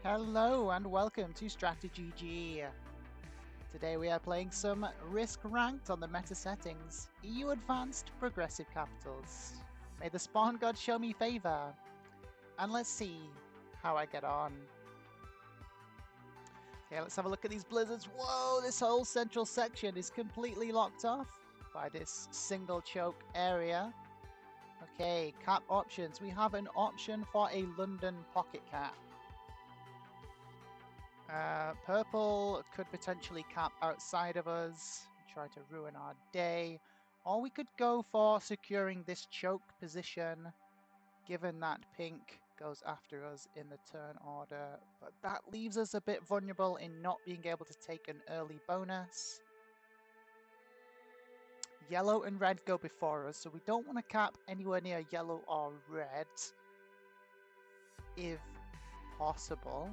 Hello and welcome to StratiGG. Today we are playing some Risk Ranked on the meta settings, EU Advanced Progressive Capitals. May the spawn god show me favour, and let's see how I get on. Okay, let's have a look at these blizzards. Whoa, this whole central section is completely locked off by this single choke area. Okay, cap options. We have an option for a London pocket cap. Purple could potentially cap outside of us, try to ruin our day, or we could go for securing this choke position, given that pink goes after us in the turn order, but that leaves us a bit vulnerable in not being able to take an early bonus. Yellow and red go before us, so we don't want to cap anywhere near yellow or red, if possible.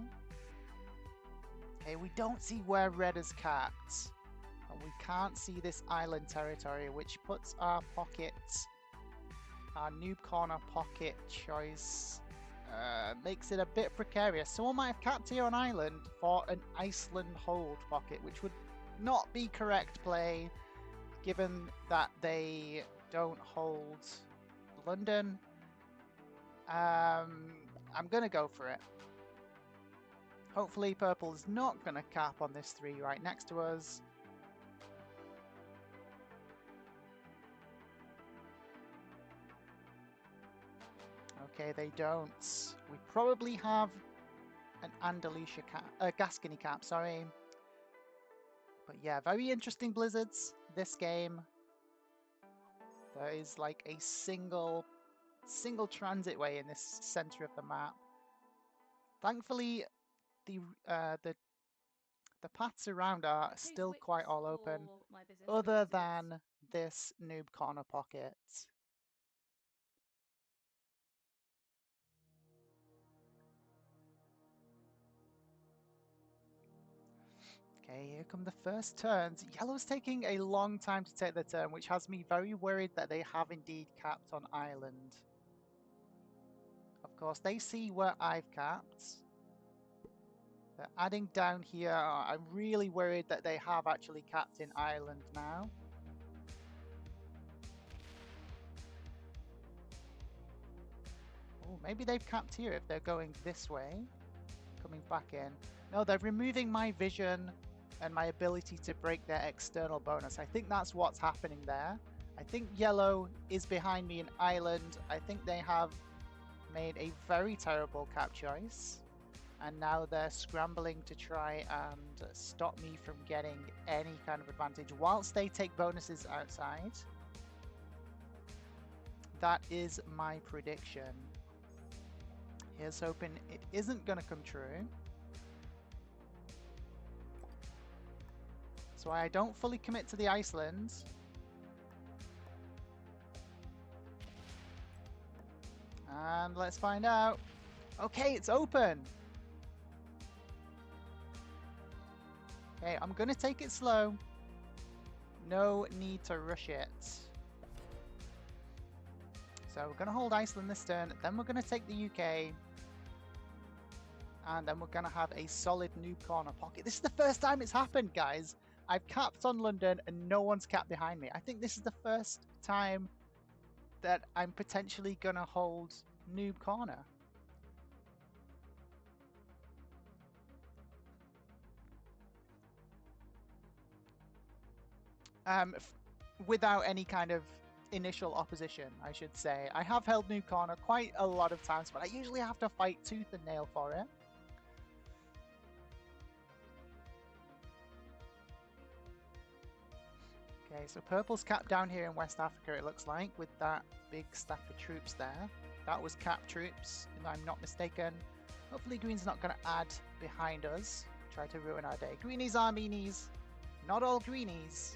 Okay, we don't see where red is capped, and we can't see this island territory, which puts our pocket, our Noob Corner pocket choice, makes it a bit precarious. Someone might have capped here on island for an Iceland hold pocket, which would not be correct play, given that they don't hold London. I'm gonna go for it. Hopefully purple is not going to cap on this 3 right next to us. Okay, they don't. We probably have an Andalusia cap, Gascony cap, sorry. But yeah, very interesting blizzards this game. There is like a single transit way in this center of the map. Thankfully, the paths around are still quite all open, other than this Noob Corner pocket. Okay, here come the first turns. Yellow's taking a long time to take the turn, which has me very worried that they have indeed capped on island. Of course, they see where I've capped. They're adding down here. I'm really worried that they have actually capped in Ireland now. Oh, maybe they've capped here if they're going this way. Coming back in. No, they're removing my vision and my ability to break their external bonus. I think that's what's happening there. I think yellow is behind me in Ireland. I think they have made a very terrible cap choice. And now they're scrambling to try and stop me from getting any kind of advantage whilst they take bonuses outside. That is my prediction. Here's hoping it isn't going to come true. So I don't fully commit to the Iceland. And let's find out. Okay, it's open. Okay, I'm going to take it slow. No need to rush it. So we're going to hold Iceland this turn, then we're going to take the UK. And then we're going to have a solid Noob Corner pocket. This is the first time it's happened, guys. I've capped on London and no one's capped behind me. I think this is the first time that I'm potentially going to hold Noob Corner. Without any kind of initial opposition, I should say. I have held Noob Corner quite a lot of times, but I usually have to fight tooth and nail for it. Okay, so purple's capped down here in West Africa, it looks like, with that big stack of troops there. That was cap troops, if I'm not mistaken. Hopefully green's not going to add behind us, try to ruin our day. Greenies are meanies, not all greenies.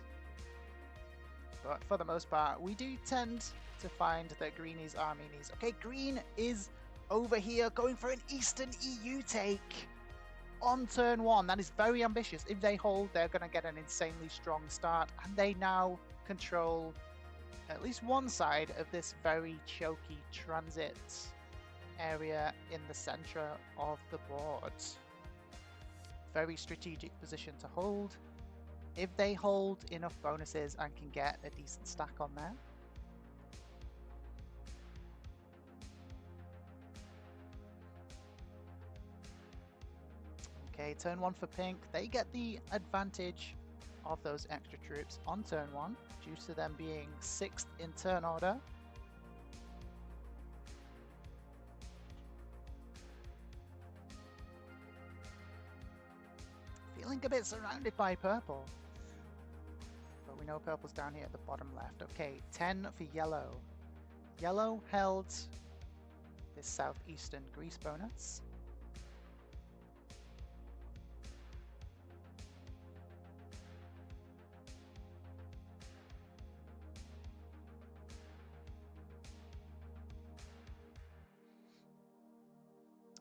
But for the most part, we do tend to find that greenies are meanies. Okay, green is over here going for an Eastern EU take on turn 1. That is very ambitious. If they hold, they're going to get an insanely strong start. And they now control at least one side of this very choky transit area in the center of the board. very strategic position to hold. If they hold enough bonuses and can get a decent stack on there. Okay, turn 1 for pink. They get the advantage of those extra troops on turn 1 due to them being 6th in turn order. Feeling a bit surrounded by purple. But we know purple's down here at the bottom left. Okay, 10 for yellow. Yellow held this southeastern Greece bonus.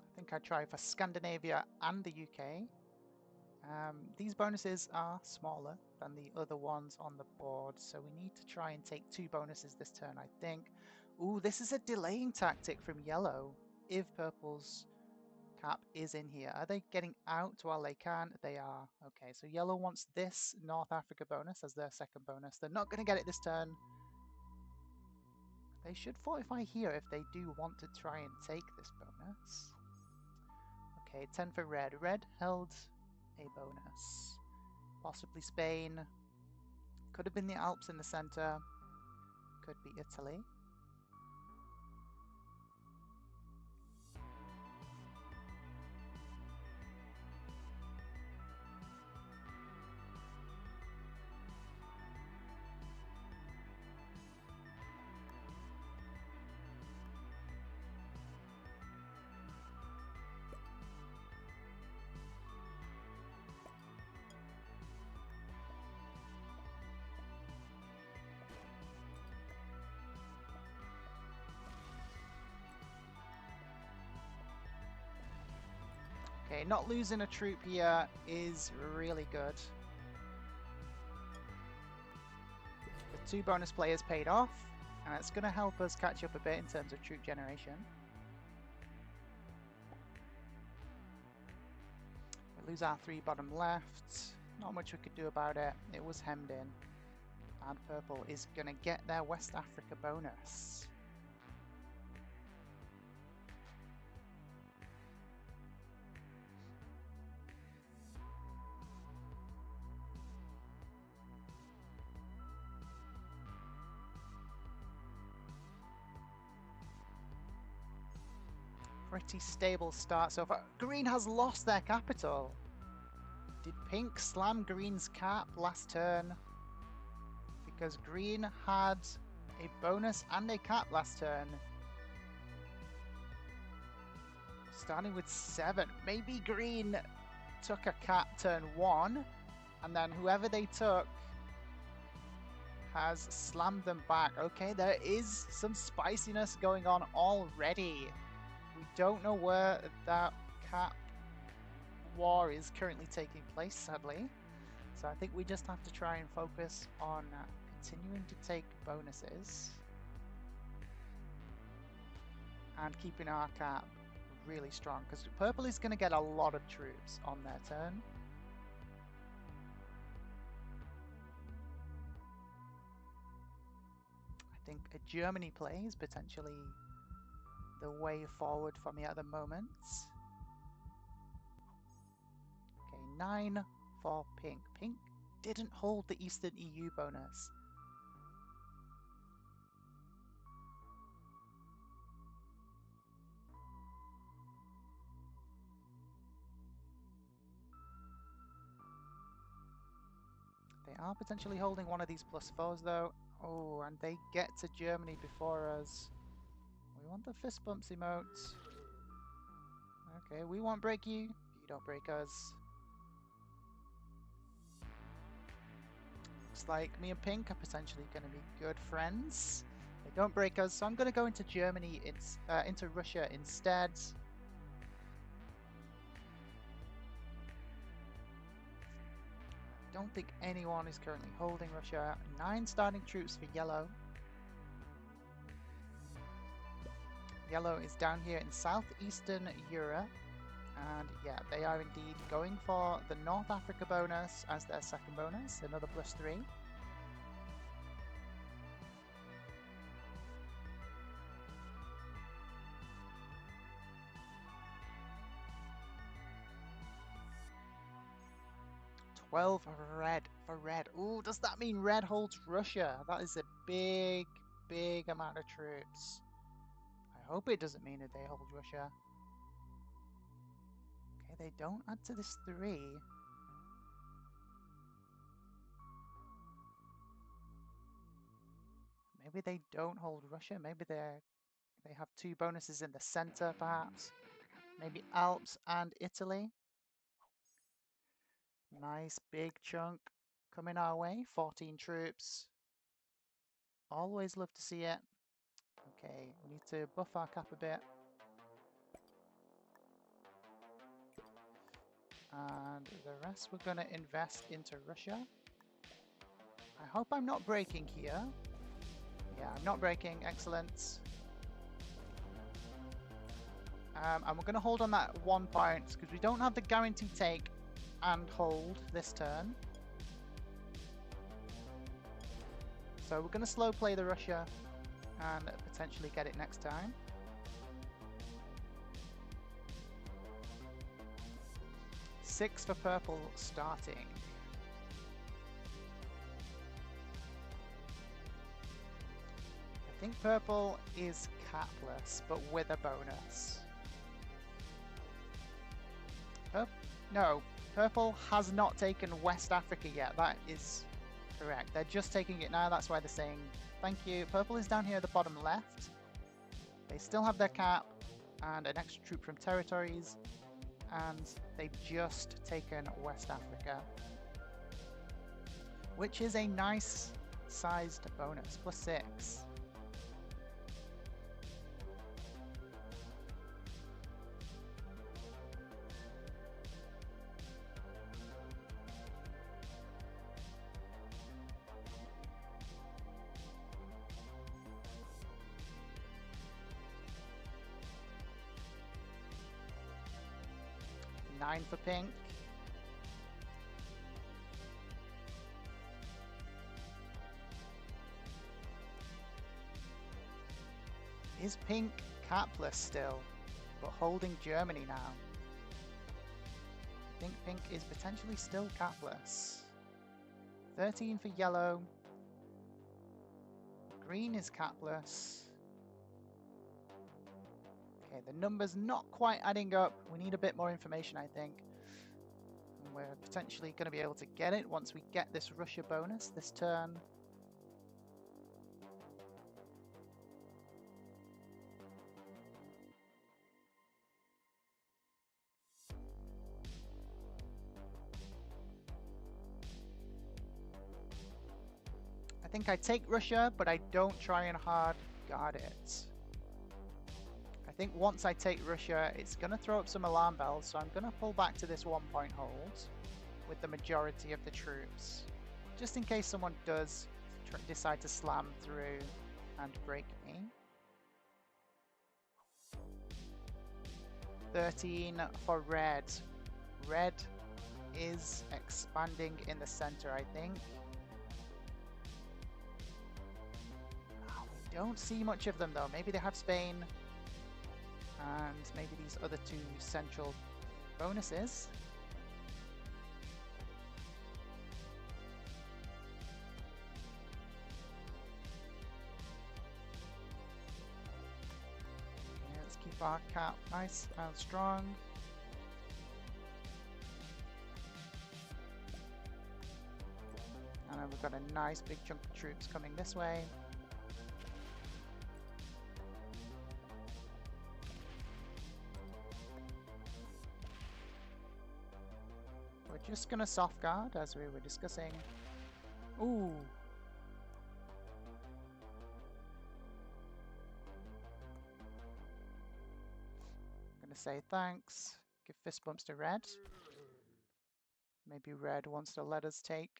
I think I'd try for Scandinavia and the UK. These bonuses are smaller than the other ones on the board, so we need to try and take 2 bonuses this turn, I think. Ooh, this is a delaying tactic from yellow if purple's cap is in here. Are they getting out while they can? They are. Okay, so yellow wants this North Africa bonus as their second bonus. They're not going to get it this turn. They should fortify here if they do want to try and take this bonus. Okay, 10 for red. Red held a bonus. Possibly Spain. Could have been the Alps in the center. Could be Italy. Okay, not losing a troop here is really good. The 2 bonus players paid off, and it's going to help us catch up a bit in terms of troop generation. We lose our 3 bottom left. Not much we could do about it. It was hemmed in. And purple is going to get their West Africa bonus. Pretty stable start so far. Green has lost their capital. Did pink slam green's cap last turn? Because green had a bonus and a cap last turn. Starting with 7. Maybe green took a cap turn 1, and then whoever they took has slammed them back. Okay, there is some spiciness going on already. We don't know where that cap war is currently taking place, sadly. So I think we just have to try and focus on continuing to take bonuses and keeping our cap really strong, because purple is going to get a lot of troops on their turn. I think a Germany play is potentially the way forward for me at the moment. Okay, 9 for pink. Pink didn't hold the Eastern EU bonus. They are potentially holding one of these +4s though. Oh, and they get to Germany before us. We want the fist bumps emote. Okay, we won't break you. You don't break us. Looks like me and pink are potentially going to be good friends. They don't break us, so I'm going to go into Germany, into Russia instead. I don't think anyone is currently holding Russia. 9 starting troops for yellow. Yellow is down here in southeastern Europe, And yeah, they are indeed going for the North Africa bonus as their second bonus, another +3. $12 red for red. Ooh, does that mean red holds Russia? That is a big, big amount of troops. I hope it doesn't mean that they hold Russia. Okay, they don't add to this 3. Maybe they don't hold Russia. Maybe they have 2 bonuses in the center, perhaps. Maybe Alps and Italy. Nice big chunk coming our way. 14 troops. Always love to see it. Okay, we need to buff our cap a bit. And the rest we're going to invest into Russia. I hope I'm not breaking here. Yeah, I'm not breaking. Excellent. And we're going to hold on that 1 point because we don't have the guarantee take and hold this turn. So we're going to slow play the Russia and potentially get it next time. Six for purple starting. I think purple is capless, but with a bonus. No, purple has not taken West Africa yet. That is correct. They're just taking it now. That's why they're saying thank you. Purple is down here at the bottom left. They still have their cap and an extra troop from territories. And they've just taken West Africa, which is a nice sized bonus, +6. Nine for pink. Is pink capless still, but holding Germany now? I think pink is potentially still capless. 13 for yellow. Green is capless. Okay, the number's not quite adding up. We need a bit more information, I think. And we're potentially going to be able to get it once we get this Russia bonus this turn. I think I take Russia, but I don't try and hard guard it. I think once I take Russia, it's going to throw up some alarm bells, so I'm going to pull back to this 1 point hold with the majority of the troops, just in case someone does decide to slam through and break me. 13 for red. Red is expanding in the center, I think. Oh, we don't see much of them though. Maybe they have Spain. And maybe these other 2 central bonuses. Yeah, let's keep our cap nice and strong. And then we've got a nice big chunk of troops coming this way. Just gonna soft guard as we were discussing. Ooh. Gonna say thanks. Give fist bumps to red. Maybe red wants to let us take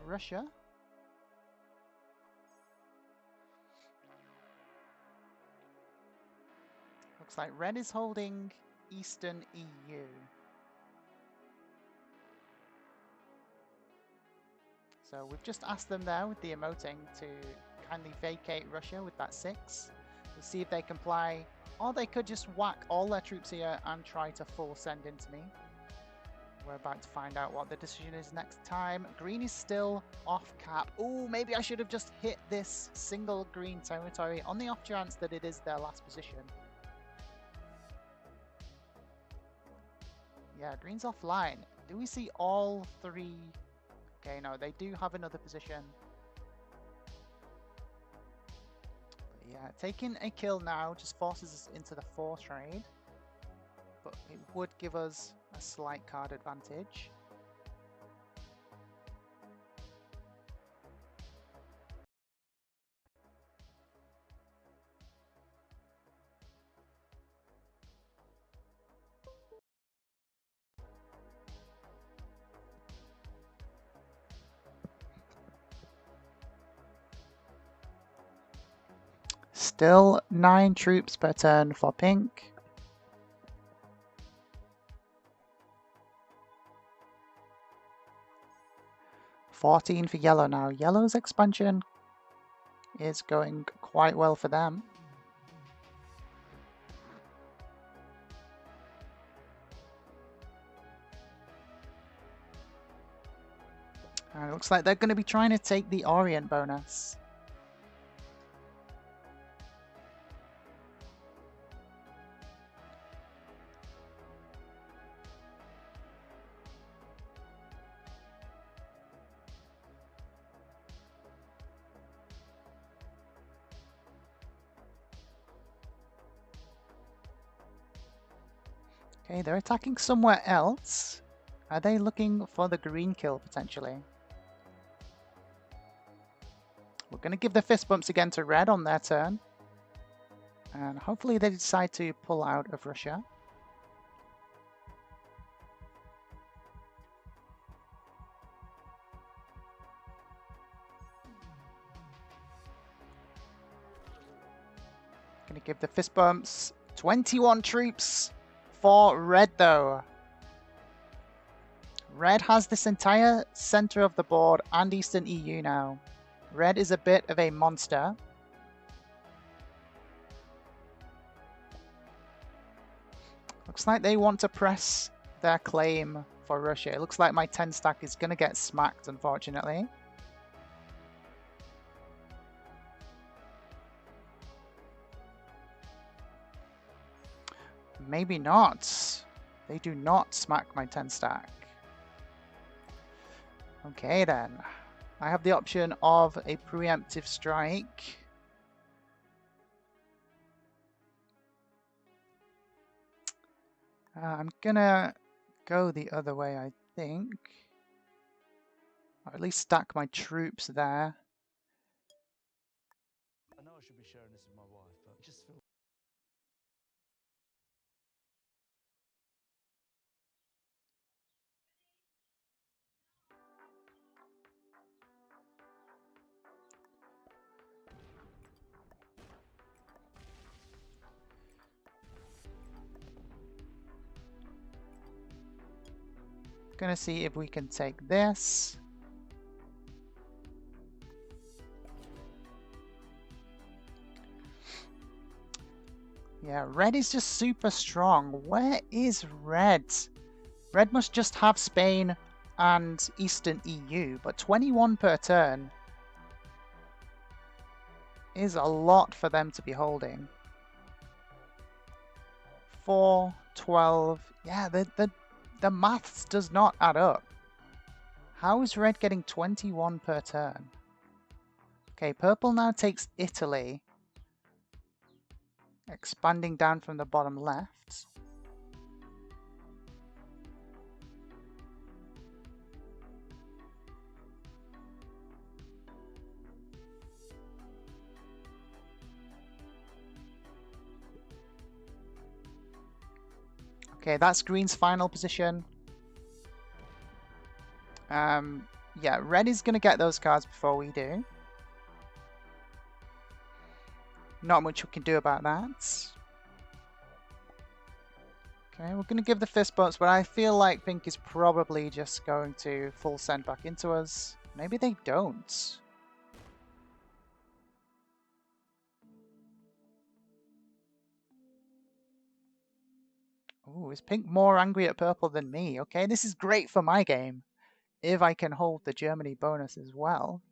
Russia. Looks like red is holding Eastern EU. So we've just asked them there with the emoting to kindly vacate Russia with that 6. We'll see if they comply, or they could just whack all their troops here and try to full send into me. We're about to find out what the decision is next time. Green is still off cap. Oh, maybe I should have just hit this single green territory on the off chance that it is their last position. Yeah, green's offline. Do we see all 3? Okay, no, they do have another position. But yeah, taking a kill now just forces us into the 4 trade. But it would give us a slight card advantage. Still 9 troops per turn for pink. $14 for yellow now. Yellow's expansion is going quite well for them. And it looks like they're going to be trying to take the Orient bonus. Okay, they're attacking somewhere else. Are they looking for the green kill potentially? We're going to give the fist bumps again to red on their turn. And hopefully they decide to pull out of Russia. Going to give the fist bumps. 21 troops for red though. Red has this entire center of the board and Eastern EU now. Red is a bit of a monster. Looks like they want to press their claim for Russia. It looks like my 10 stack is going to get smacked, unfortunately. Maybe not. They do not smack my 10 stack. Okay then. I have the option of a preemptive strike. I'm gonna go the other way, I think. Or at least stack my troops there. I know I should be sharing this with my wife, but I just feel... Gonna see if we can take this. Yeah, red is just super strong. Where is red? Red must just have Spain and Eastern EU, but 21 per turn is a lot for them to be holding. 4, 12, yeah, the maths does not add up. How is red getting 21 per turn? Okay, purple now takes Italy. Expanding down from the bottom left. Okay, that's green's final position. Yeah, red is going to get those cards before we do. Not much we can do about that. Okay, we're going to give the fist bumps, but I feel like pink is probably just going to full send back into us. Maybe they don't. Ooh, is pink more angry at purple than me? Okay, this is great for my game, if I can hold the Germany bonus as well.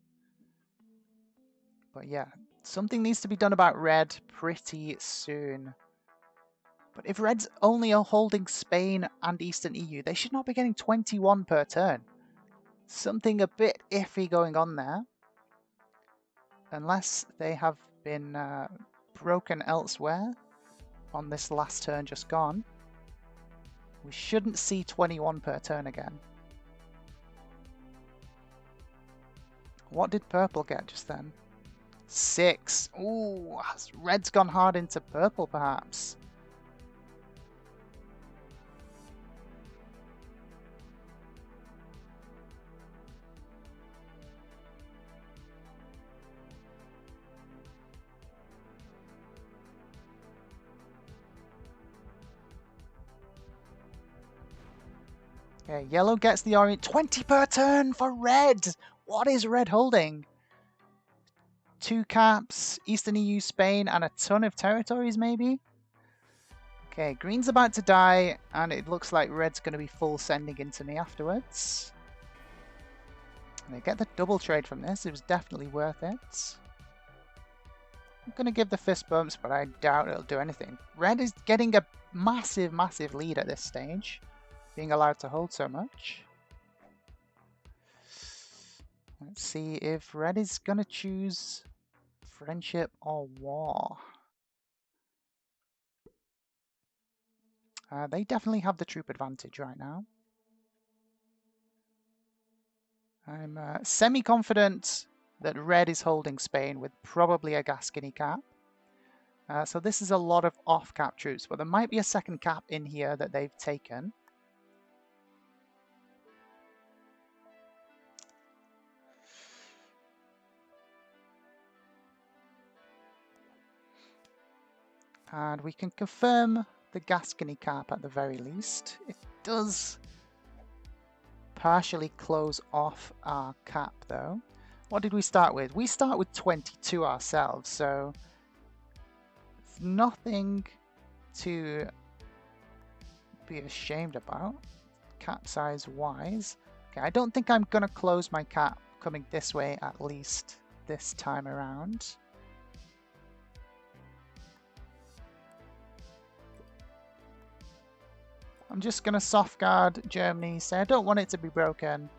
But yeah, something needs to be done about red pretty soon. But if red's only holding Spain and Eastern EU, they should not be getting 21 per turn. Something a bit iffy going on there. Unless they have been broken elsewhere on this last turn just gone. We shouldn't see 21 per turn again. What did purple get just then? 6. Ooh, red's gone hard into purple perhaps. Okay, yellow gets the orange. 20 per turn for red! What is red holding? 2 caps, Eastern EU, Spain, and a ton of territories maybe? Okay, green's about to die, and it looks like red's going to be full sending into me afterwards. They get the double trade from this. It was definitely worth it. I'm going to give the fist bumps, but I doubt it'll do anything. Red is getting a massive, massive lead at this stage, being allowed to hold so much. Let's see if red is going to choose friendship or war. They definitely have the troop advantage right now. I'm semi-confident that red is holding Spain with probably a Gascony cap. So this is a lot of off-cap troops, but there might be a second cap in here that they've taken. And we can confirm the Gascony cap at the very least. It does partially close off our cap though. What did we start with? We start with 22 ourselves, so it's nothing to be ashamed about, cap size wise. Okay, I don't think I'm gonna close my cap coming this way, at least this time around. I'm just gonna soft guard Germany, say I don't want it to be broken,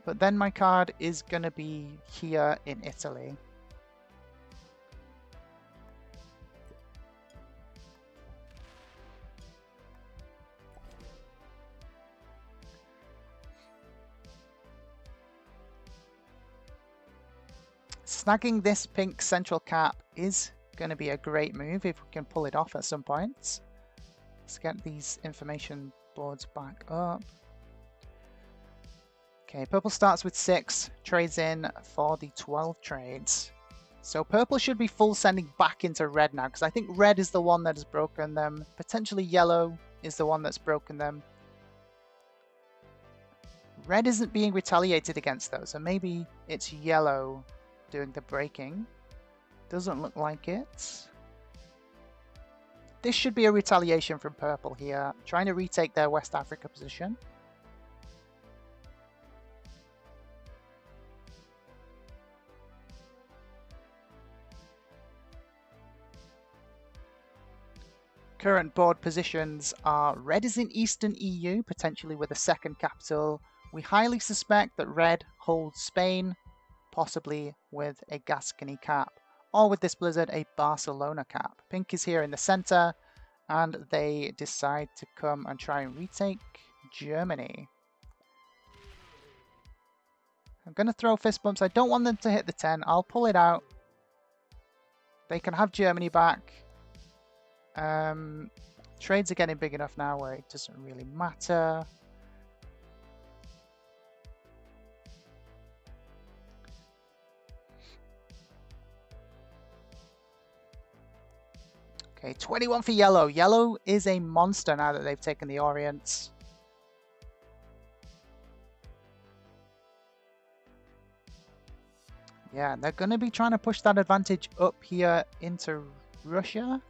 but then my card is gonna be here in Italy. Snagging this pink central cap is going to be a great move if we can pull it off at some point. Let's get these information boards back up. Okay, purple starts with 6, trades in for the 12 trades. So purple should be full sending back into red now, because I think red is the one that has broken them. Potentially yellow is the one that's broken them. Red isn't being retaliated against though, so maybe it's yellow doing the breaking. Doesn't look like it. This should be a retaliation from purple here, trying to retake their West Africa position. Current board positions are red is in Eastern EU, potentially with a second capital. We highly suspect that red holds Spain, possibly with a Gascony cap, or with this blizzard, a Barcelona cap. Pink is here in the center, and they decide to come and try and retake Germany. I'm going to throw fist bumps. I don't want them to hit the 10. I'll pull it out. They can have Germany back. Trades are getting big enough now where it doesn't really matter. Okay, 21 for yellow. Yellow is a monster now that they've taken the Orient. Yeah, they're going to be trying to push that advantage up here into Russia.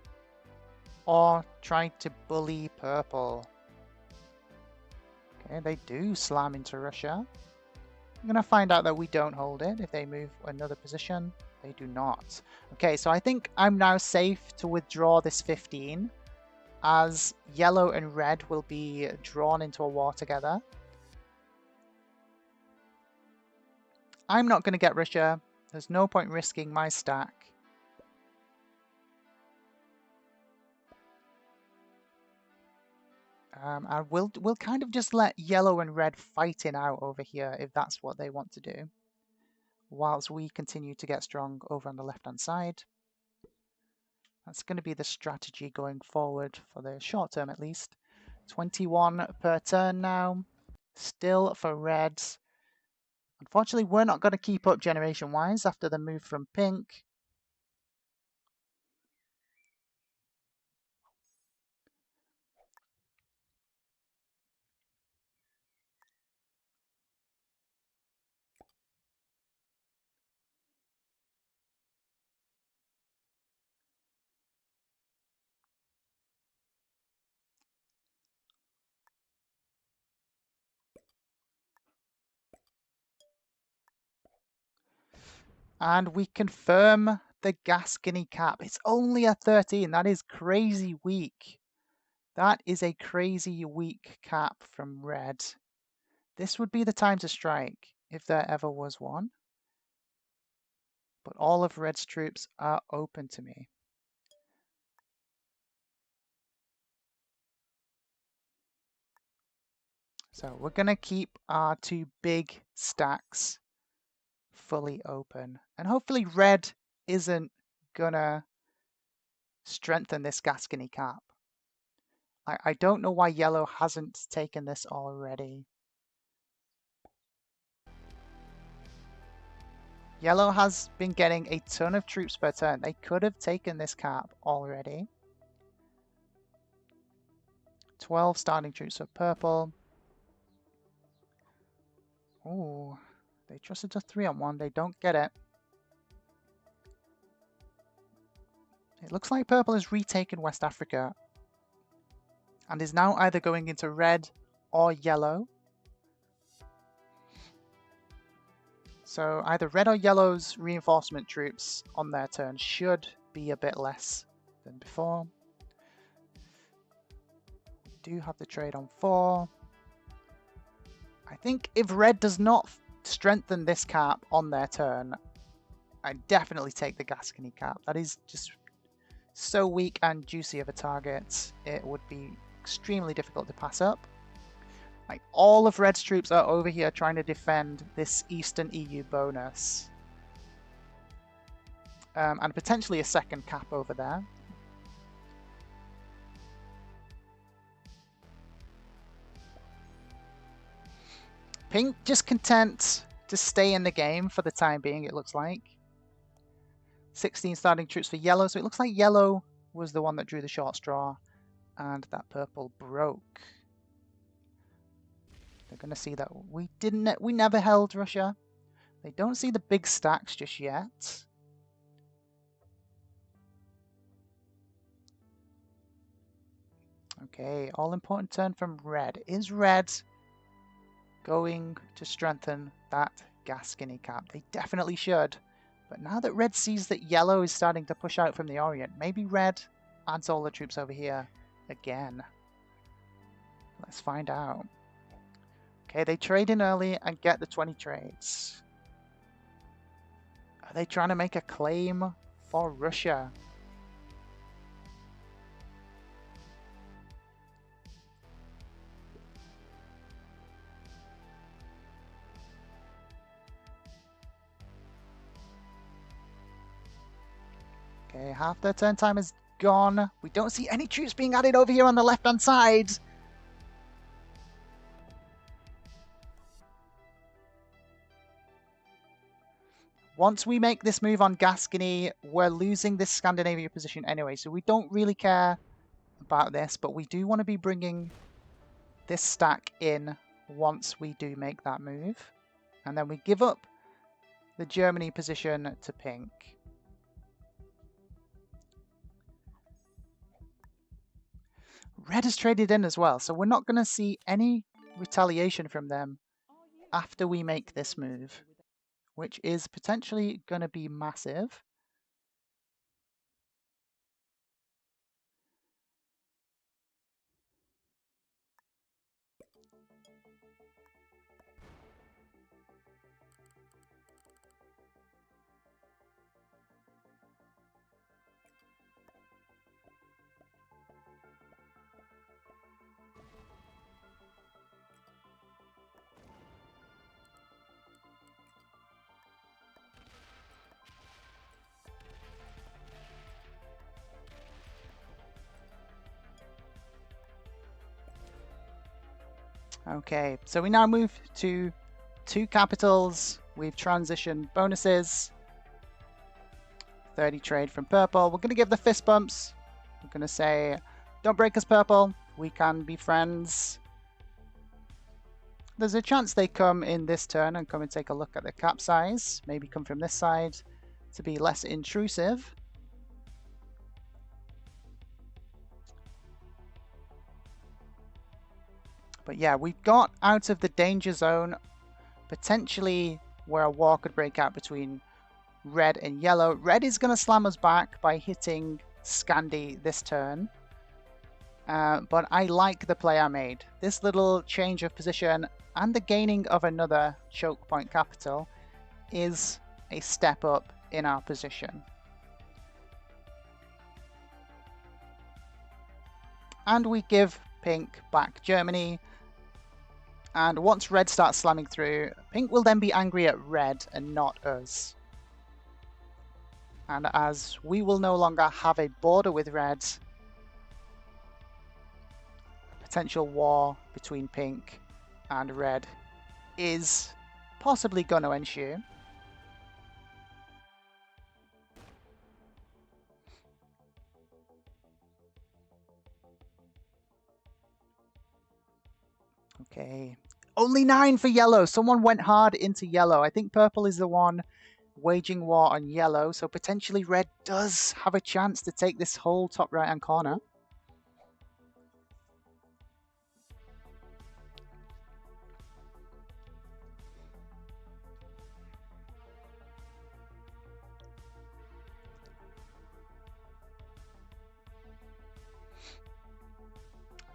Or trying to bully purple. Okay, they do slam into Russia. I'm going to find out that we don't hold it if they move another position. They do not. Okay, so I think I'm now safe to withdraw this 15, as yellow and red will be drawn into a war together. I'm not going to get Russia. There's no point risking my stack. And we'll kind of just let yellow and red fight it out over here if that's what they want to do, whilst we continue to get strong over on the left-hand side. That's going to be the strategy going forward for the short term at least. 21 per turn now, still for reds. Unfortunately, we're not going to keep up generation-wise after the move from pink. And we confirm the Gascony cap. It's only a 13. That is crazy weak. That is a crazy weak cap from red. This would be the time to strike if there ever was one. But all of red's troops are open to me. So we're going to keep our two big stacks fully open. And hopefully red isn't going to strengthen this Gascony cap. I don't know why yellow hasn't taken this already. Yellow has been getting a ton of troops per turn. They could have taken this cap already. 12 starting troops for purple. Oh, they trusted to 3-on-1. They don't get it. It looks like purple has retaken West Africa and is now either going into red or yellow. So either red or yellow's reinforcement troops on their turn should be a bit less than before. We do have the trade on 4. I think if red does not strengthen this cap on their turn, I definitely take the Gascony cap. That is just so weak and juicy of a target, it would be extremely difficult to pass up. Like, all of red's troops are over here trying to defend this Eastern EU bonus. And potentially a second cap over there. Pink just content to stay in the game for the time being, it looks like. 16 starting troops for yellow, so it looks like yellow was the one that drew the short straw, and that purple broke. They're going to see that we never held Russia. They don't see the big stacks just yet. Okay, all important turn from red. Is red going to strengthen that Gascony cap? They definitely should. But now that red sees that yellow is starting to push out from the Orient, maybe red adds all the troops over here again. Let's find out. Okay, they trade in early and get the 20 trades. Are they trying to make a claim for Russia? Okay, half their turn time is gone. We don't see any troops being added over here on the left-hand side. Once we make this move on Gascony, we're losing this Scandinavia position anyway, so we don't really care about this, but we do want to be bringing this stack in once we do make that move. And then we give up the Germany position to pink. Red has traded in as well, so we're not going to see any retaliation from them after we make this move, which is potentially going to be massive. Okay, so we now move to 2 capitals. We've transitioned bonuses. 30 trade from purple. We're going to give the fist bumps. We're going to say, don't break us, purple. We can be friends. There's a chance they come in this turn and come and take a look at the cap size. Maybe come from this side to be less intrusive. But yeah, we've got out of the danger zone, potentially where a war could break out between red and yellow. Red is going to slam us back by hitting Scandi this turn. But I like the play I made. This little change of position and the gaining of another choke point capital is a step up in our position. And we give pink back Germany. And once red starts slamming through, pink will then be angry at red and not us. And as we will no longer have a border with red, potential war between pink and red is possibly going to ensue. Okay, only 9 for yellow. Someone went hard into yellow. I think purple is the one waging war on yellow, so potentially red does have a chance to take this whole top right hand corner.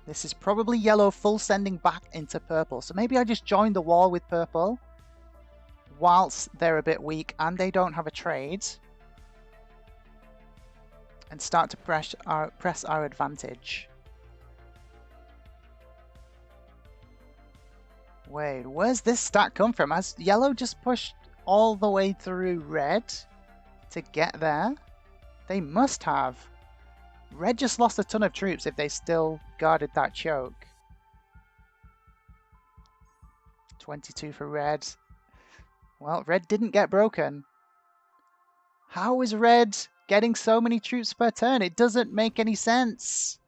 This is probably yellow full sending back into purple. So maybe I just join the wall with purple whilst they're a bit weak and they don't have a trade. And start to press our advantage. Wait, where's this stack come from? Has yellow just pushed all the way through red to get there? They must have. Red just lost a ton of troops if they still guarded that choke. 22 for red. Well, red didn't get broken. How is red getting so many troops per turn? It doesn't make any sense.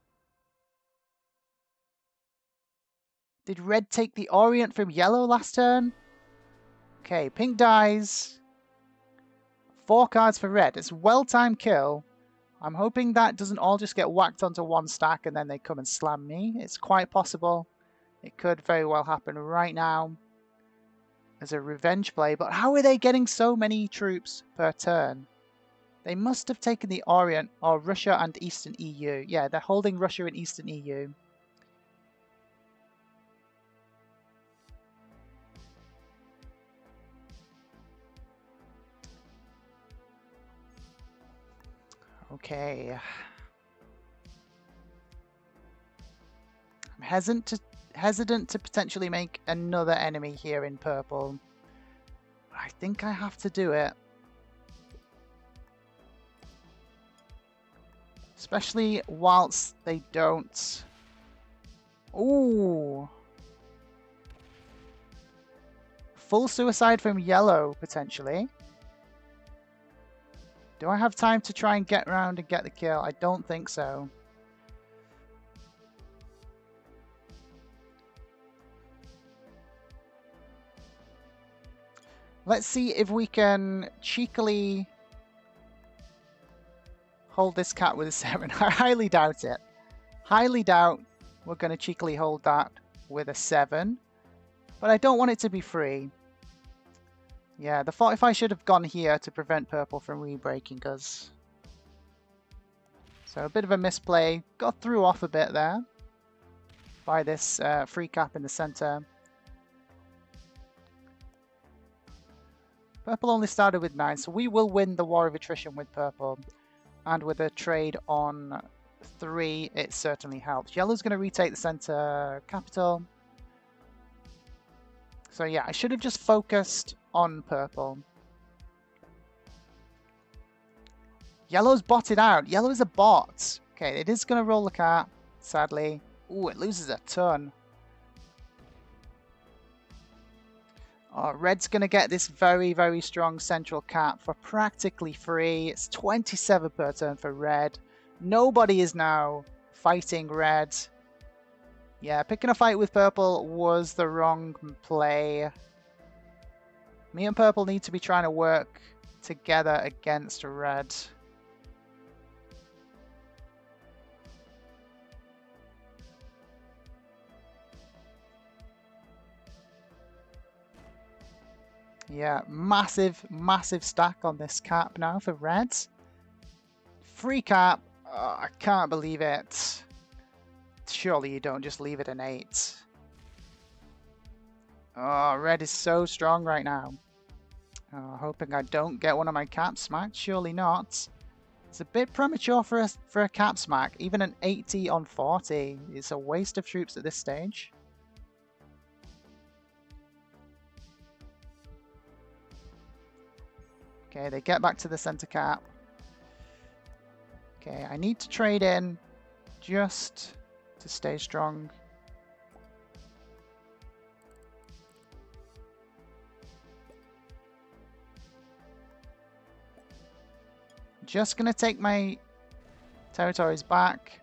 Did red take the Orient from yellow last turn? Okay, pink dies. 4 cards for red. It's a well-timed kill. I'm hoping that doesn't all just get whacked onto one stack and then they come and slam me. It's quite possible. It could very well happen right now as a revenge play. But how are they getting so many troops per turn? They must have taken the Orient or Russia and Eastern EU. Yeah, they're holding Russia and Eastern EU. Okay. I'm hesitant to potentially make another enemy here in purple. I think I have to do it. Especially whilst they don't... Ooh! Full suicide from yellow, potentially. Do I have time to try and get around and get the kill? I don't think so. Let's see if we can cheekily hold this cat with a 7. I highly doubt it. Highly doubt we're going to cheekily hold that with a 7. But I don't want it to be free. Yeah, the Fortify should have gone here to prevent purple from re-breaking us. So a bit of a misplay. Got through off a bit there by this free cap in the center. Purple only started with 9, so we will win the War of Attrition with purple. And with a trade on 3, it certainly helps. Yellow's going to retake the center capital. So yeah, I should have just focused on purple. Yellow's botted out. Yellow is a bot. Okay, it is going to roll the cat, sadly. Ooh, it loses a ton. Red's going to get this very, very strong central cap for practically free. It's 27 per turn for red. Nobody is now fighting red. Yeah, picking a fight with purple was the wrong play. Me and purple need to be trying to work together against red. Yeah, massive, massive stack on this cap now for red. Free cap. Oh, I can't believe it. Surely you don't just leave it an 8. Oh, red is so strong right now. Oh, hoping I don't get one of my cap smacks. Surely not. It's a bit premature for a cap smack. Even an 80 on 40 is a waste of troops at this stage. Okay, they get back to the center cap. Okay, I need to trade in just to stay strong. Just going to take my territories back.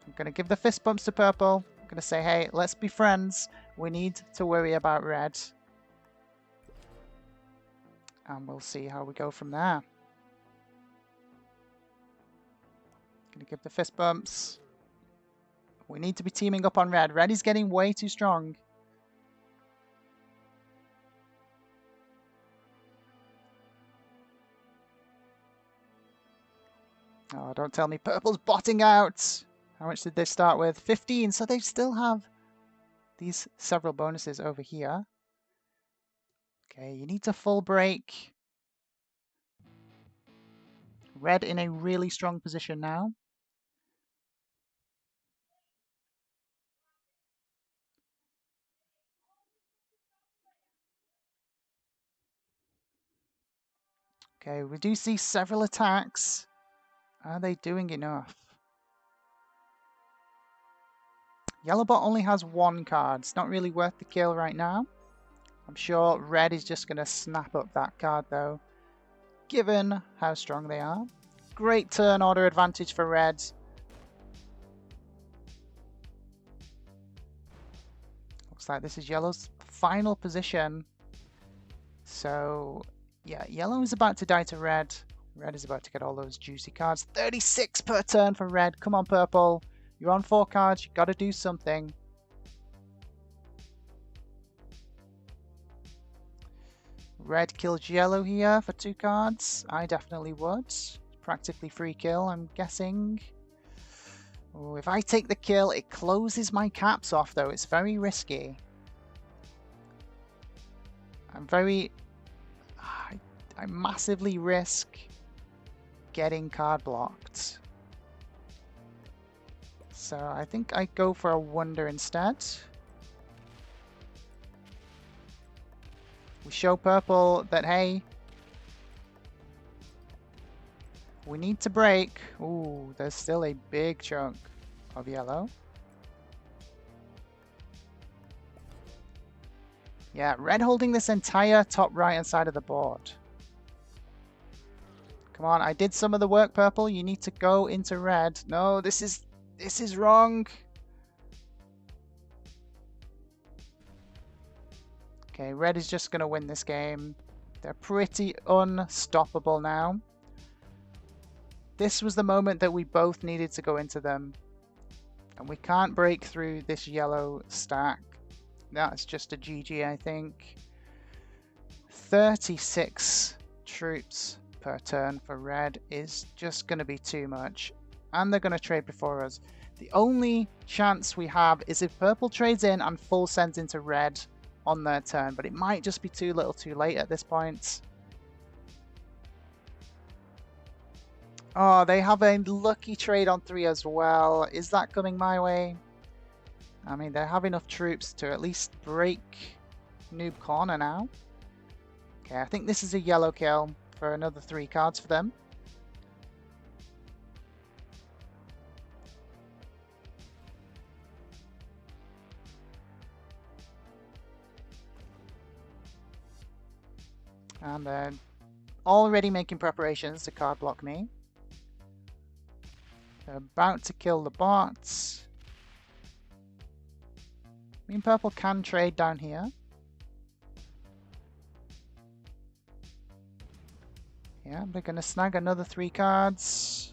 I'm going to give the fist bumps to purple. I'm going to say, hey, let's be friends. We need to worry about red. And we'll see how we go from there. Gonna give the fist bumps. We need to be teaming up on red. Red is getting way too strong. Oh, don't tell me purple's botting out. How much did they start with? 15. So they still have these several bonuses over here. Okay, you need to full break. Red in a really strong position now. Okay, we do see several attacks. Are they doing enough? Yellow bot only has 1 card. It's not really worth the kill right now. I'm sure red is just going to snap up that card though, given how strong they are. Great turn order advantage for red. Looks like this is yellow's final position. So yeah, yellow is about to die to red. Red is about to get all those juicy cards. 36 per turn for red. Come on, purple. You're on 4 cards. You've got to do something. Red kills yellow here for 2 cards. I definitely would. Practically free kill, I'm guessing. Oh, if I take the kill, it closes my caps off, though. It's very risky. I massively risk getting card blocked. So I think I go for a wonder instead. We show purple that, hey, we need to break. Ooh, there's still a big chunk of yellow. Yeah, red holding this entire top right hand side of the board. Come Come on, I did some of the work, purple. You need to go into red. No, this is wrong. Okay, red is just going to win this game. They're pretty unstoppable now. This was the moment that we both needed to go into them. And we can't break through this yellow stack. That's just a GG, I think. 36 troops per turn for red is just going to be too much. And they're going to trade before us. The only chance we have is if purple trades in and full sends into red on their turn, but it might just be too little too late at this point. Oh, they have a lucky trade on 3 as well. Is that coming my way? I mean, they have enough troops to at least break Noob Corner now. Okay, I think this is a yellow kill for another 3 cards for them. And they're already making preparations to card block me. They're about to kill the bots. Me and purple can trade down here. Yeah, they're going to snag another 3 cards.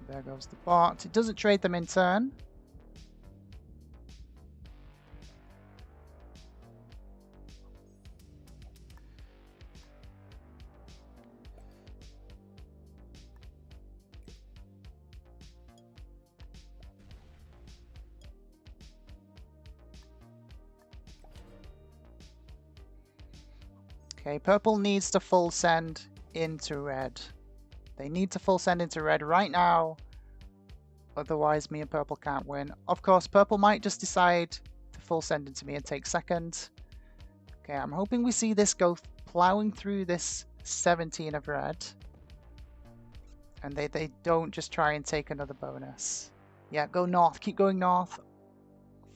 There goes the bot. It doesn't trade them in turn. Okay, purple needs to full send into red. They need to full send into red right now. Otherwise, me and purple can't win. Of course, purple might just decide to full send into me and take second. Okay, I'm hoping we see this go plowing through this 17 of red. And they don't just try and take another bonus. Yeah, go north. Keep going north.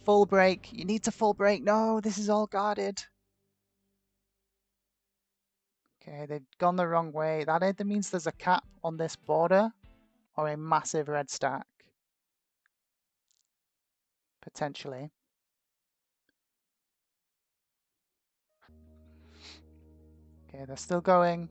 Full break. You need to full break. No, this is all guarded. Okay, they've gone the wrong way. That either means there's a cap on this border or a massive red stack. Potentially. Okay, they're still going.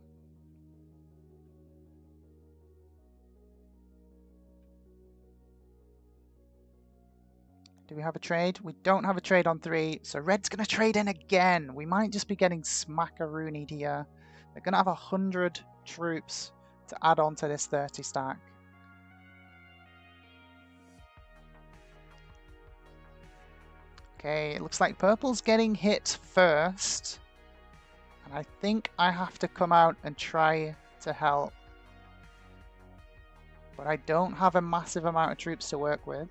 Do we have a trade? We don't have a trade on 3, so red's going to trade in again. We might just be getting smackaroonied here. They're going to have 100 troops to add on to this 30 stack. Okay, it looks like purple's getting hit first. And I think I have to come out and try to help. But I don't have a massive amount of troops to work with.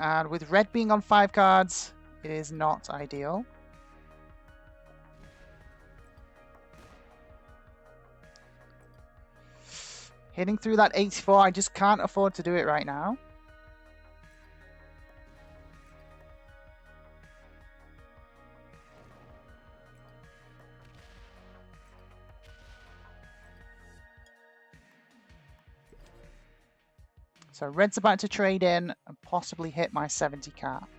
And with red being on 5 cards, it is not ideal. Hitting through that 84, I just can't afford to do it right now. So red's about to trade in and possibly hit my 70 cap.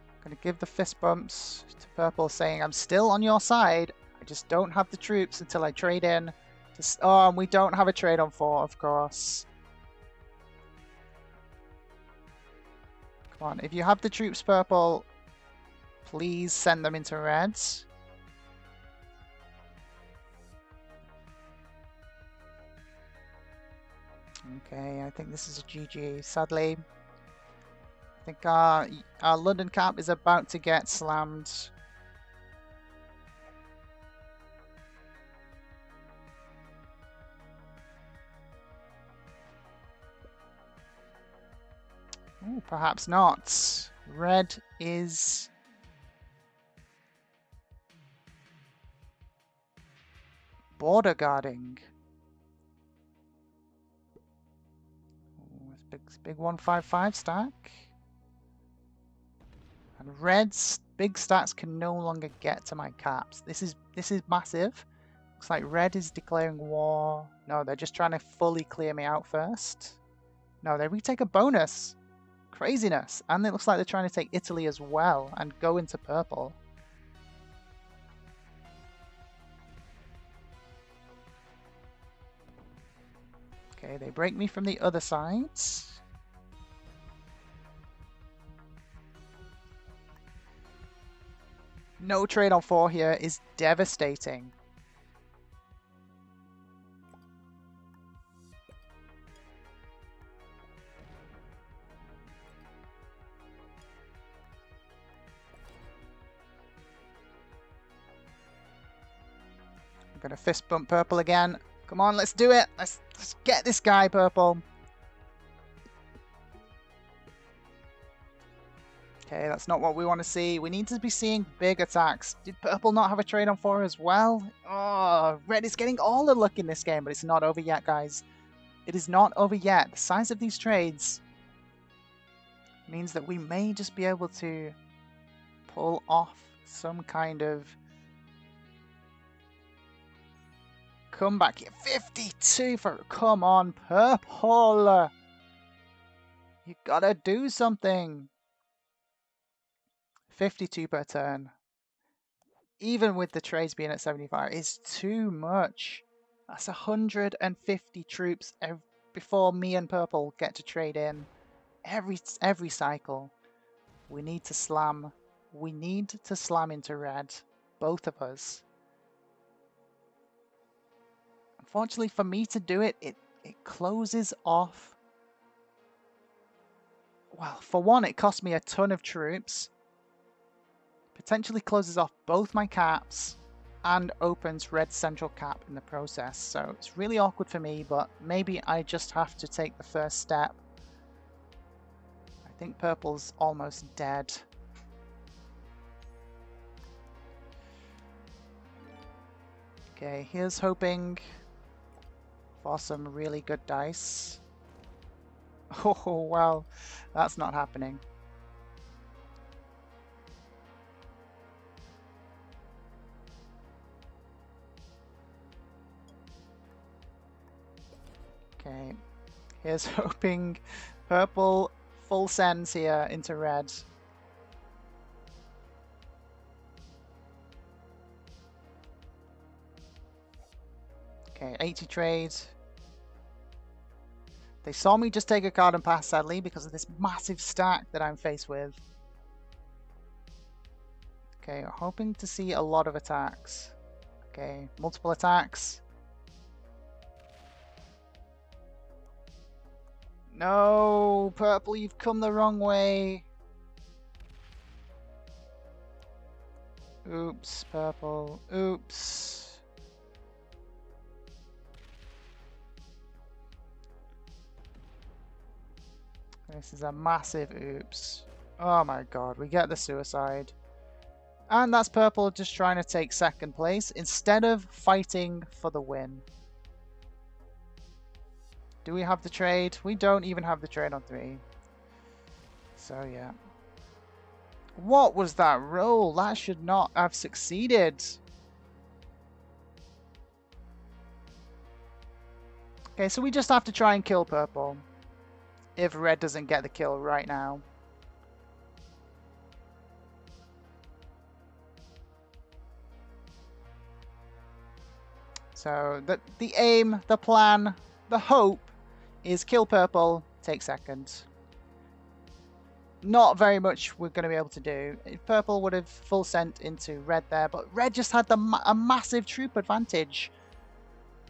I'm going to give the fist bumps to purple saying I'm still on your side. I just don't have the troops until I trade in. Oh, and we don't have a trade on 4, of course. Come on, if you have the troops, purple, please send them into reds. Okay, I think this is a GG. Sadly, I think our London cap is about to get slammed. Ooh, perhaps not. Red is border guarding. big 155 stack. And red's big stacks can no longer get to my caps. This is massive. Looks like red is declaring war. No, they're just trying to fully clear me out first. No, they retake a bonus. Craziness. And it looks like they're trying to take Italy as well and go into purple. Okay, they break me from the other sides. No trade on 4 here is devastating. I'm gonna fist bump purple again. Come on, let's do it. Let's get this guy, purple. Okay, that's not what we want to see. We need to be seeing big attacks. Did purple not have a trade on 4 as well? Oh, red is getting all the luck in this game, but it's not over yet, guys. It is not over yet. The size of these trades means that we may just be able to pull off some kind of comeback here. 52 for... Come on, purple! You gotta do something. 52 per turn, even with the trades being at 75, is too much. That's 150 troops before me and purple get to trade in every cycle. We need to slam. We need to slam into red, both of us. Unfortunately, for me to do it, it closes off. Well, for one, it cost me a ton of troops. Potentially closes off both my caps and opens red central cap in the process. So it's really awkward for me, but maybe I just have to take the first step. I think purple's almost dead. Okay, here's hoping for some really good dice. Oh, well, that's not happening. Okay, here's hoping purple full sends here into red. Okay, 80 trade. They saw me just take a card and pass, sadly, because of this massive stack that I'm faced with. Okay, hoping to see a lot of attacks. Okay, multiple attacks. No, purple, you've come the wrong way. Oops, purple. Oops. This is a massive oops. Oh my god, we get the suicide. And that's purple just trying to take second place instead of fighting for the win. Do we have the trade? We don't even have the trade on 3. So yeah. What was that roll? That should not have succeeded. Okay, so we just have to try and kill purple. If red doesn't get the kill right now. So the aim, the plan, the hope is kill purple, take second. Not very much we're going to be able to do. Purple would have full sent into red there, but red just had a massive troop advantage.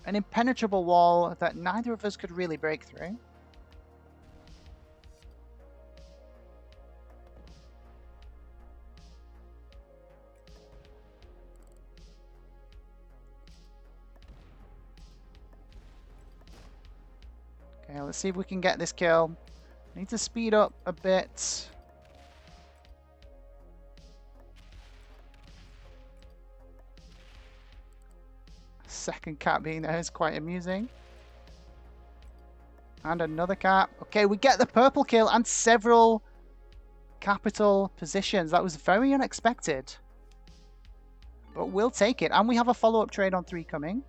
An impenetrable wall that neither of us could really break through. Okay, let's see if we can get this kill. Need to speed up a bit. Second cap being there is quite amusing. And another cap. Okay, we get the purple kill and several capital positions. That was very unexpected. But we'll take it. And we have a follow-up trade on 3 coming.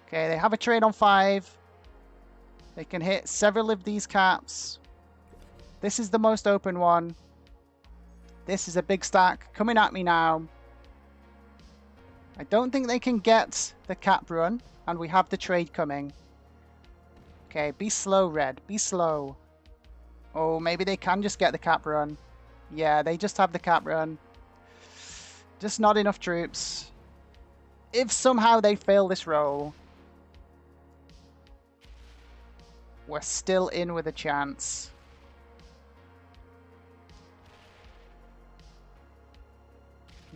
Okay, they have a trade on 5. They can hit several of these caps. This is the most open one. This is a big stack coming at me now. I don't think they can get the cap run, and we have the trade coming. Okay, be slow, Red. Be slow. Oh, maybe they can just get the cap run. Yeah, they just have the cap run. Just not enough troops. If somehow they fail this roll, we're still in with a chance.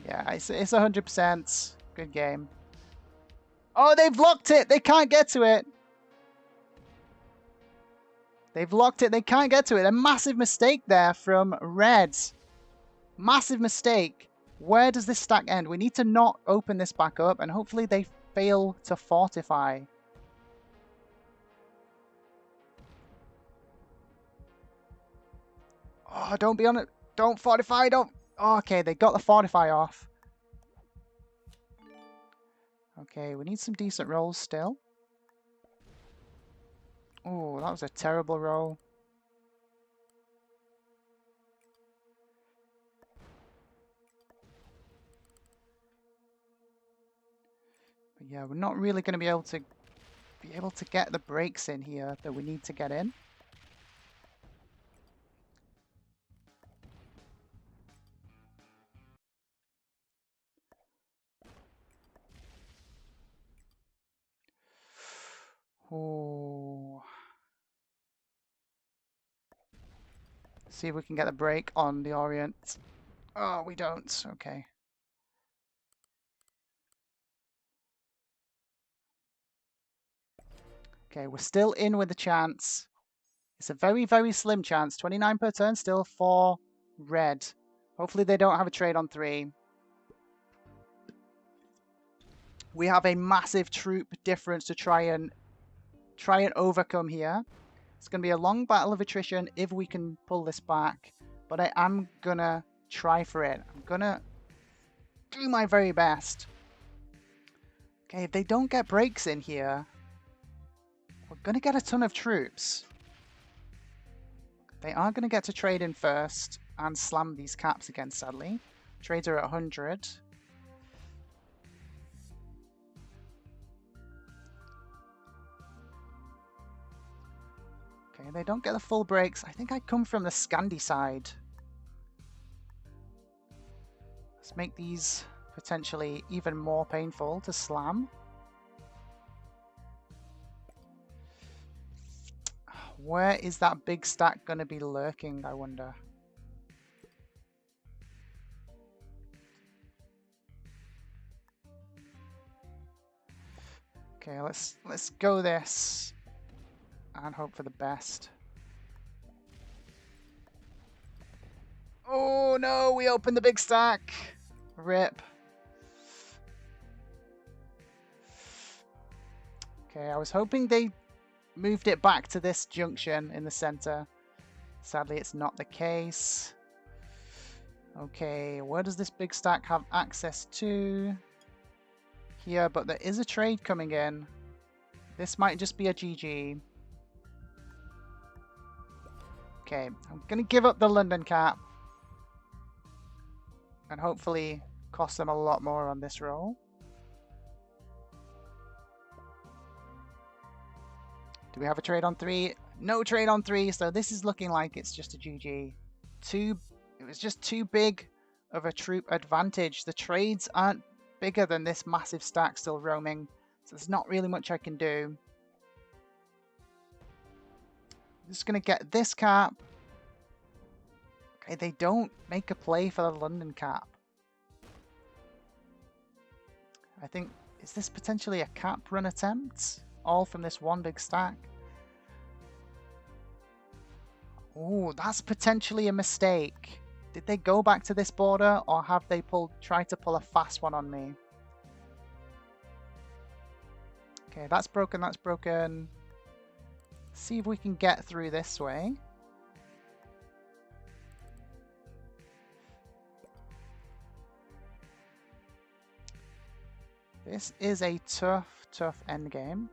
Yeah, it's 100%. Good game. Oh, they've locked it! They can't get to it! They've locked it. They can't get to it. A massive mistake there from Reds. Massive mistake. Where does this stack end? We need to not open this back up, and hopefully they fail to fortify. Oh, don't be on it. Don't fortify. Don't. Oh, okay, they got the fortify off. Okay, we need some decent rolls still. Oh, that was a terrible roll. But yeah, we're not really going to be able to get the breaks in here that we need to get in. Oh. See if we can get a break on the Orient. Oh, we don't. Okay. Okay, we're still in with a chance. It's a very, very slim chance. 29 per turn, still for Red. Hopefully they don't have a trade on 3. We have a massive troop difference to try and overcome here. It's going to be a long battle of attrition if we can pull this back. But I am going to try for it. I'm going to do my very best. Okay, if they don't get breaks in here, we're going to get a ton of troops. They are going to get to trade in first and slam these caps again, sadly. Trades are at 100. Okay, they don't get the full breaks. I think I come from the Scandi side. Let's make these potentially even more painful to slam. Where is that big stack going to be lurking, I wonder? Okay, let's go this and hope for the best. Oh no, we opened the big stack. Rip. Okay, I was hoping they moved it back to this junction in the center. Sadly, it's not the case. Okay, where does this big stack have access to? Here, but there is a trade coming in. This might just be a GG. Okay, I'm going to give up the London cap. And hopefully cost them a lot more on this roll. Do we have a trade on 3? No trade on 3, so this is looking like it's just a GG. It was just too big of a troop advantage. The trades aren't bigger than this massive stack still roaming. So there's not really much I can do. I'm just going to get this cap. Okay, they don't make a play for the London cap. I think, is this potentially a cap run attempt? All from this one big stack. Oh, that's potentially a mistake. Did they go back to this border, or have they tried to pull a fast one on me? Okay, that's broken, that's broken. See if we can get through this way. This is a tough, tough endgame.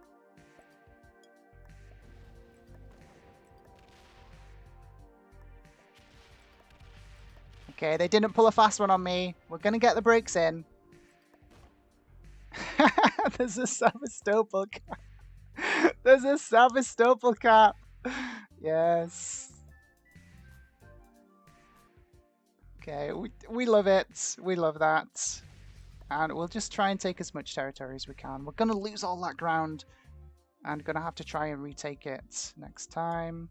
Okay, they didn't pull a fast one on me. We're going to get the breaks in. There's a Sevastopol cap. There's a Sevastopol cap. Yes. Okay, we love it. We love that. And we'll just try and take as much territory as we can. We're going to lose all that ground and going to have to try and retake it next time.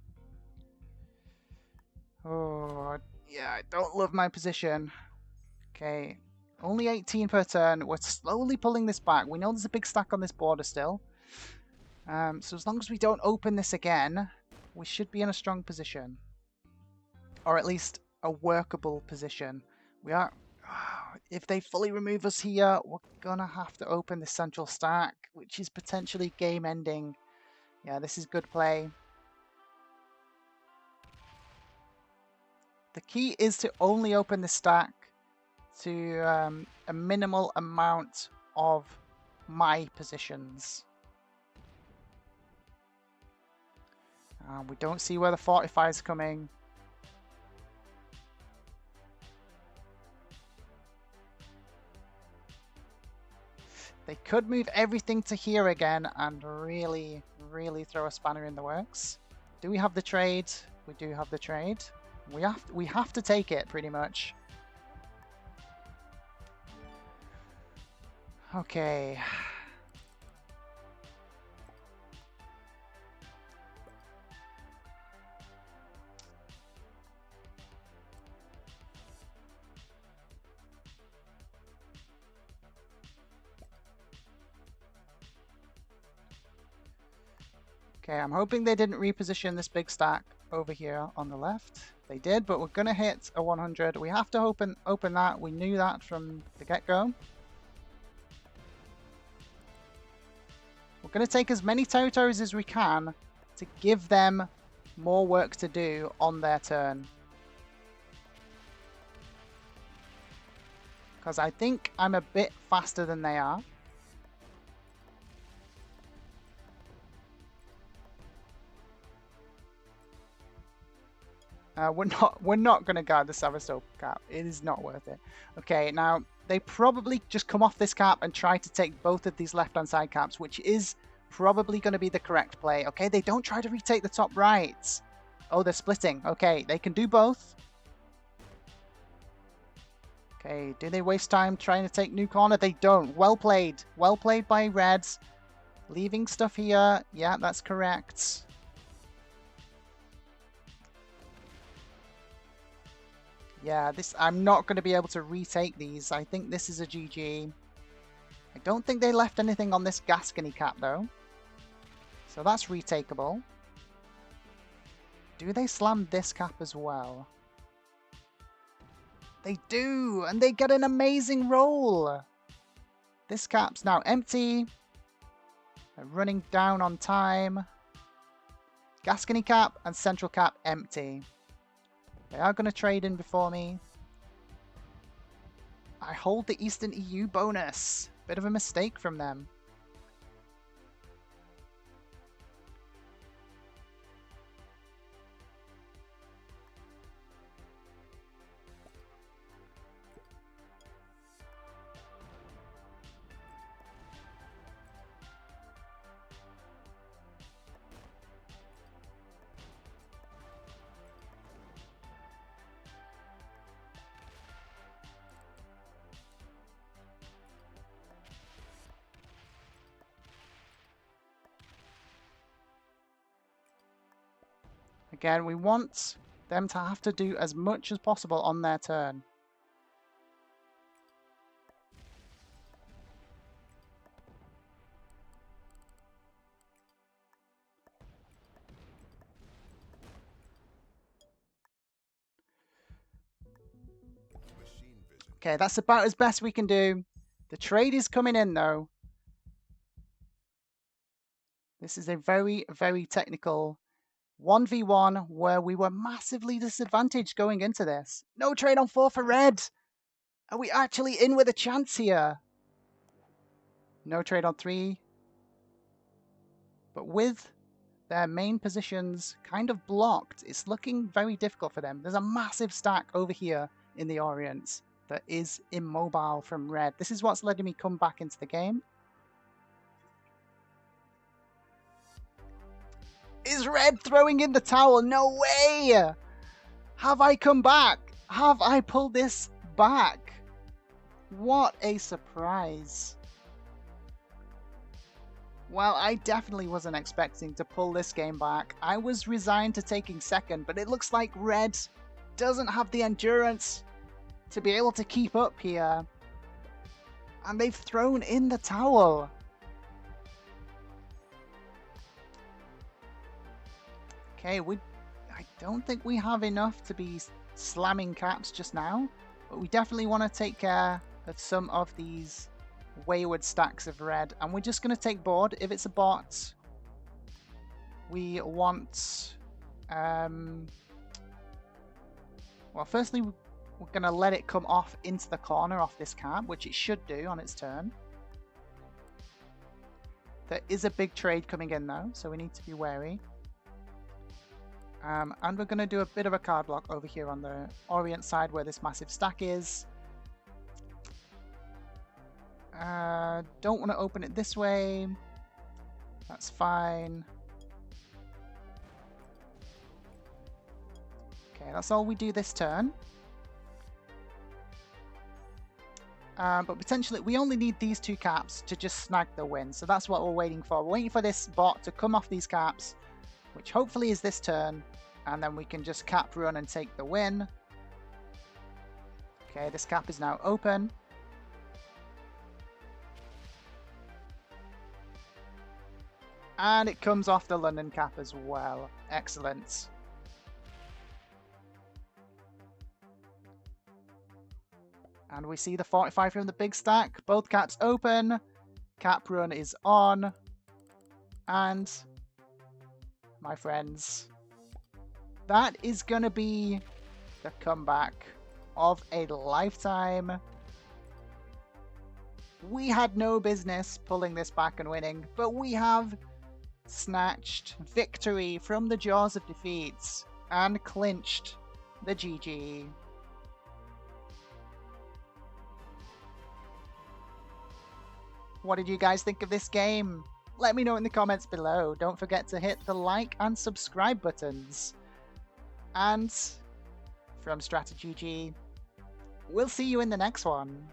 Oh, yeah, I don't love my position. Okay, only 18 per turn. We're slowly pulling this back. We know there's a big stack on this border still. So as long as we don't open this again, we should be in a strong position. Or at least a workable position. We are... If they fully remove us here, we're going to have to open the central stack, which is potentially game-ending. Yeah, this is good play. The key is to only open the stack to a minimal amount of my positions. We don't see where the fortify is coming. They could move everything to here again and really, really throw a spanner in the works. Do we have the trade? We do have the trade. We have to take it, pretty much. Okay. Okay, I'm hoping they didn't reposition this big stack over here on the left. They did, but we're going to hit a 100. We have to open that. We knew that from the get-go. We're going to take as many territories as we can to give them more work to do on their turn. Because I think I'm a bit faster than they are. We're not going to guard the Sevastopol cap. It is not worth it. Okay, now they probably just come off this cap and try to take both of these left-hand side caps, which is probably going to be the correct play. Okay, they don't try to retake the top right. Oh, they're splitting. Okay, they can do both. Okay, do they waste time trying to take Noob Corner? They don't. Well played. Well played by Reds. Leaving stuff here. Yeah, that's correct. Yeah, I'm not going to be able to retake these. I think this is a GG. I don't think they left anything on this Gascony cap, though. So that's retakeable. Do they slam this cap as well? They do, and they get an amazing roll. This cap's now empty. They're running down on time. Gascony cap and central cap empty. They are going to trade in before me. I hold the Eastern EU bonus. Bit of a mistake from them. Again, we want them to have to do as much as possible on their turn. Okay, that's about as best we can do. The trade is coming in, though. This is a very, very technical 1v1 where we were massively disadvantaged going into this. No trade on 4 for red. Are we actually in with a chance here? No trade on 3. But with their main positions kind of blocked, it's looking very difficult for them. There's a massive stack over here in the Orient that is immobile from red. This is what's letting me come back into the game. Is red throwing in the towel? No way! Have I come back? Have I pulled this back? What a surprise. Well, I definitely wasn't expecting to pull this game back. I was resigned to taking second, but it looks like red doesn't have the endurance to be able to keep up here. And they've thrown in the towel. Okay, I don't think we have enough to be slamming caps just now, but we definitely want to take care of some of these wayward stacks of red, and we're just going to take board. If it's a bot, we want... well, firstly, we're going to let it come off into the corner off this cap, which it should do on its turn. There is a big trade coming in, though, so we need to be wary. And we're going to do a bit of a card block over here on the Orient side where this massive stack is. Don't want to open it this way. That's fine. Okay, that's all we do this turn. But potentially, we only need these 2 caps to just snag the win. So that's what we're waiting for. We're waiting for this bot to come off these caps, which hopefully is this turn, and then we can just cap run and take the win. Okay, this cap is now open. And it comes off the London cap as well. Excellent. And we see the 45 from the big stack. Both caps open. Cap run is on. And... my friends, that is going to be the comeback of a lifetime. We had no business pulling this back and winning, but we have snatched victory from the jaws of defeats and clinched the GG. What did you guys think of this game? Let me know in the comments below. Don't forget to hit the like and subscribe buttons. And from StratiGG, we'll see you in the next one.